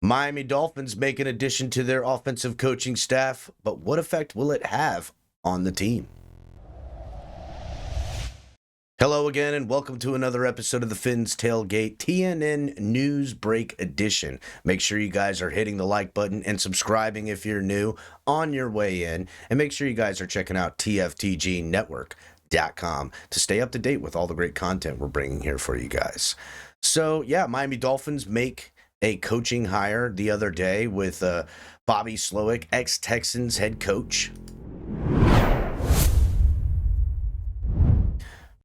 Miami Dolphins make an addition to their offensive coaching staff, but what effect will it have on the team? Hello again, and welcome to another episode of the Fins Tailgate TNN News Break Edition. Make sure you guys are hitting the like button and subscribing if you're new on your way in, and make sure you guys are checking out TFTGnetwork.com to stay up to date with all the great content we're bringing here for you guys. So, yeah, Miami Dolphins make a coaching hire the other day with Bobby Slowik, ex-Texans head coach.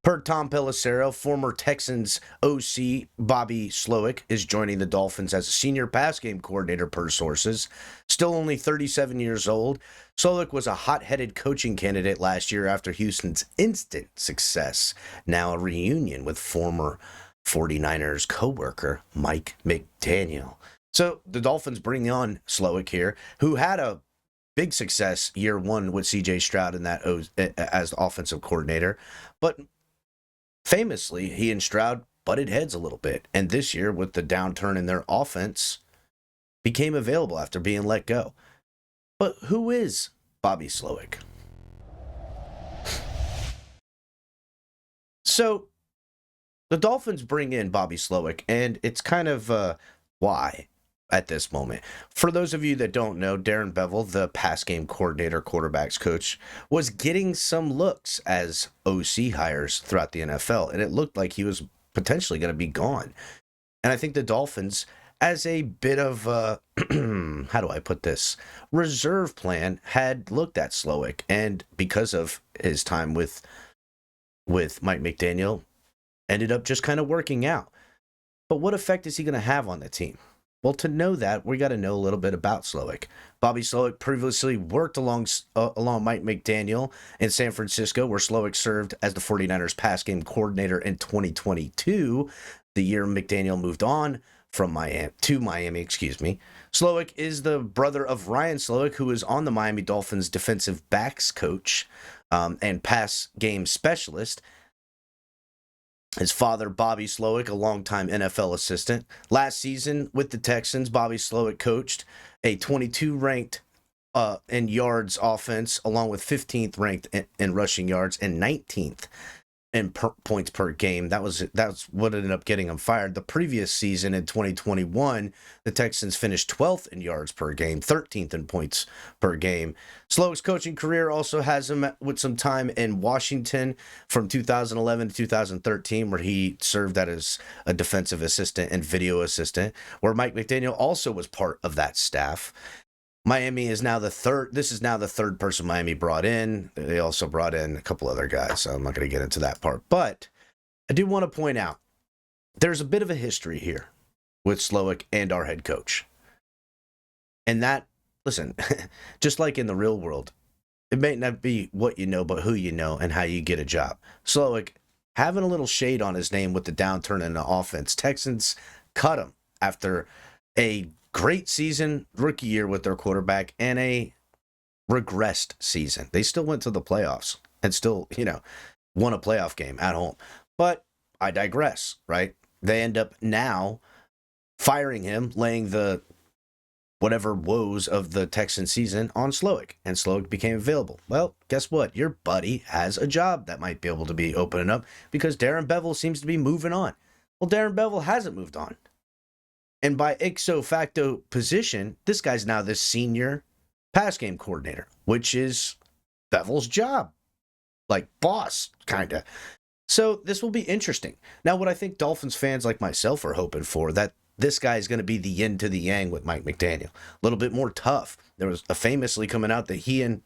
Per Tom Pelissero, former Texans OC Bobby Slowik is joining the Dolphins as a senior pass game coordinator per sources. Still only 37 years old, Slowik was a hot-headed coaching candidate last year after Houston's instant success. Now a reunion with former 49ers co-worker Mike McDaniel. So the Dolphins bring on Slowik here, who had a big success year one with CJ Stroud in that as offensive coordinator, but famously, he and Stroud butted heads a little bit, and this year, with the downturn in their offense, became available after being let go. But who is Bobby Slowik? So, the Dolphins bring in Bobby Slowik, and it's kind of why at this moment. For those of you that don't know, Darren Bevel, the pass game coordinator, quarterbacks coach, was getting some looks as OC hires throughout the NFL, and it looked like he was potentially going to be gone. And I think the Dolphins, as a bit of how do I put this, reserve plan, had looked at Slowik, and because of his time with Mike McDaniel, ended up just kind of working out. But what effect is he going to have on the team? Well, to know that, we got to know a little bit about Slowik. Bobby Slowik previously worked along Mike McDaniel in San Francisco, where Slowik served as the 49ers pass game coordinator in 2022, the year McDaniel moved on from Miami. Slowik is the brother of Ryan Slowik, who is on the Miami Dolphins defensive backs coach and pass game specialist. His father, Bobby Slowik, a longtime NFL assistant. Last season with the Texans, Bobby Slowik coached a 22th-ranked in yards offense, along with 15th ranked in rushing yards and 19th in points per game. That's what ended up getting him fired. The previous season in 2021, the Texans finished 12th in yards per game, 13th in points per game. Slowik's coaching career also has him with some time in Washington from 2011 to 2013, where he served as a defensive assistant and video assistant, where Mike McDaniel also was part of that staff. Miami is now the third. This is now the third person Miami brought in. They also brought in a couple other guys, so I'm not going to get into that part. But I do want to point out there's a bit of a history here with Slowik and our head coach. And that, listen, just like in the real world, it may not be what you know, but who you know and how you get a job. Slowik having a little shade on his name with the downturn in the offense. Texans cut him after a great season, rookie year with their quarterback, and a regressed season. They still went to the playoffs and still, won a playoff game at home. But I digress, right? They end up now firing him, laying the whatever woes of the Texan season on Slowik, and Slowik became available. Well, guess what? Your buddy has a job that might be able to be opening up because Darren Bevel seems to be moving on. Well, Darren Bevel hasn't moved on. And by ipso facto position, this guy's now the senior pass game coordinator, which is Bevel's job. Like boss, kind of. So this will be interesting. Now, what I think Dolphins fans like myself are hoping for, that this guy is going to be the yin to the yang with Mike McDaniel. A little bit more tough. There was famously coming out that he and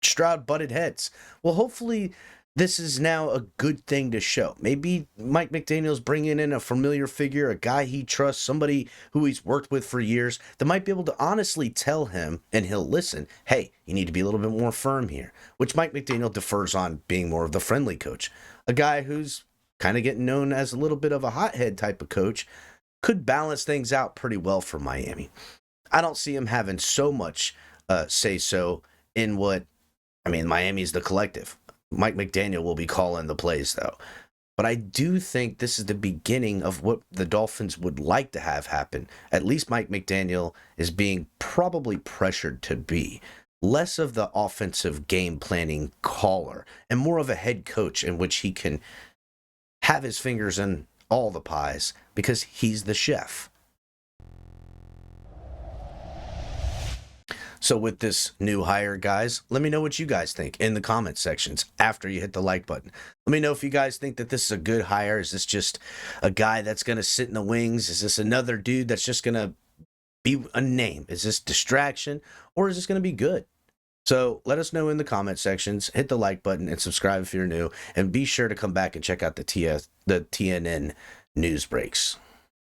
Stroud butted heads. Well, hopefully this is now a good thing to show. Maybe Mike McDaniel's bringing in a familiar figure, a guy he trusts, somebody who he's worked with for years that might be able to honestly tell him, and he'll listen, hey, you need to be a little bit more firm here, which Mike McDaniel defers on being more of the friendly coach. A guy who's kind of getting known as a little bit of a hothead type of coach could balance things out pretty well for Miami. I don't see him having so much say-so in what, Miami's the collective. Mike McDaniel will be calling the plays, though. But I do think this is the beginning of what the Dolphins would like to have happen. At least Mike McDaniel is being probably pressured to be. Less of the offensive game planning caller and more of a head coach in which he can have his fingers in all the pies because he's the chef. So with this new hire, guys, let me know what you guys think in the comment sections after you hit the like button. Let me know if you guys think that this is a good hire. Is this just a guy that's going to sit in the wings? Is this another dude that's just going to be a name? Is this distraction or is this going to be good? So let us know in the comment sections. Hit the like button and subscribe if you're new. And be sure to come back and check out the TNN news breaks.